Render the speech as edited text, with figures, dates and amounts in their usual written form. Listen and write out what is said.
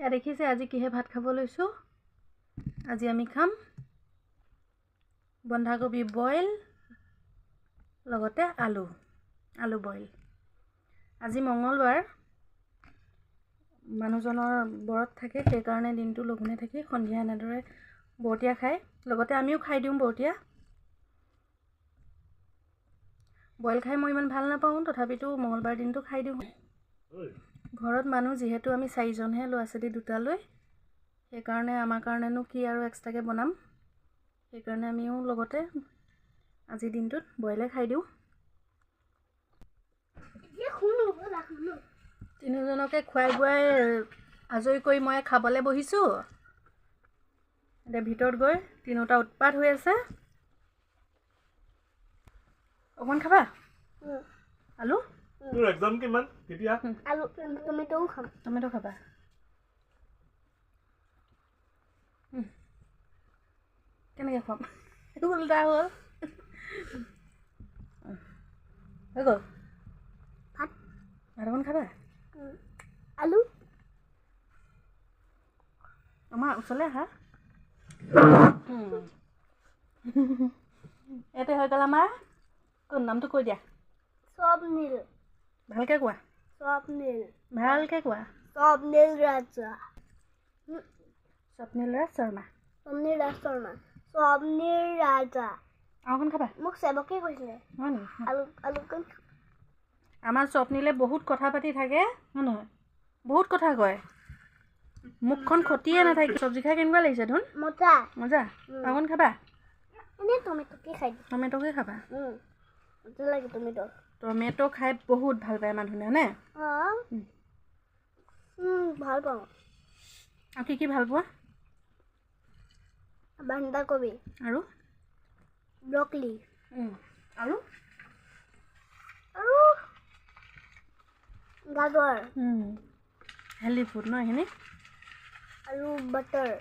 এয়া দেখিছে আজি কিহে ভাত খাব লৈছোঁ। আজি আমি খাম বন্ধাকবি বইল লগতে আলু বইল। আজি মঙ্গলবাৰ, মানুহজনৰ ব্ৰত থাকে, সেইকাৰণে দিনটো লঘোণে থাকি সন্ধিয়া এনেদৰে বৰতীয়া খায়, লগতে আমিও খাই দিওঁ বৰতীয়া। বইল খাই মই ইমান ভাল নাপাওঁ, তথাপিতো মঙ্গলবাৰ দিনটো খাই দিওঁ। ঘৰত মানুহ যিহেতু আমি 4জনহে, ল'ৰা ছোৱালী 2টা লৈ, সেইকাৰণে আমাৰ কাৰণেনো কি আৰু এক্সট্ৰাকৈ বনাম, সেইকাৰণে আমিও লগতে আজিৰ দিনটোত বইলে খাই দিওঁ। তিনিওজনকে খুৱাই বোৱাই আজৰি কৰি মই খাবলৈ বহিছোঁ। এতিয়া ভিতৰত গৈ তিনিওটা উৎপাত হৈ আছে। অকণমান খাবা আলু? তোৰ এক্সাম কিমান কেতিয়া? আলু টমেটোও খাম। টমেটো খাবা? কেনেকৈ খুৱাম? উল্টা হ'ল। হৈ গ'ল ভাত অকণ খাবা? আলু আমাৰ ওচৰলৈ আহা। এইটো হৈ গ'ল আমাৰ কোন নামটো কৈ দিয়া। স্বপ্নীল। ভালকৈ কোৱা, স্বপ্নীল। ভালকৈ কোৱা। স্বপ্নীল ৰাজা। স্বপ্নীল ৰাজ শৰ্মা। স্বপ্নীল ৰাজ শৰ্মা। স্বপ্নীল ৰাজা। আৰু অকণ খাবা? মোক চেৱকে কৈছিলে হয় নেকি? আলুকণ। আমাৰ স্বপ্নীলে বহুত কথা পাতি থাকে, হয় নহয়? বহুত কথা কয়, মুখখন খটিয়ে নাথাকে। চব্জি খাই কেনেকুৱা লাগিছে ধুন? মজা। মজা? অকণ খাবা? এনেই টমেটোকে খাই দিম। টমেটোকে খাবা? মজা লাগে টমেটো। টমেটো খাই বহুত ভাল পায় মানুহে, নে? ভাল পাওঁ। আৰু কি ভাল পোৱা? বন্ধাকবি আৰু ব্ৰকলি আৰু গাজৰ হেল্ডি ফুড ন এইখিনি? আৰু বাটাৰ।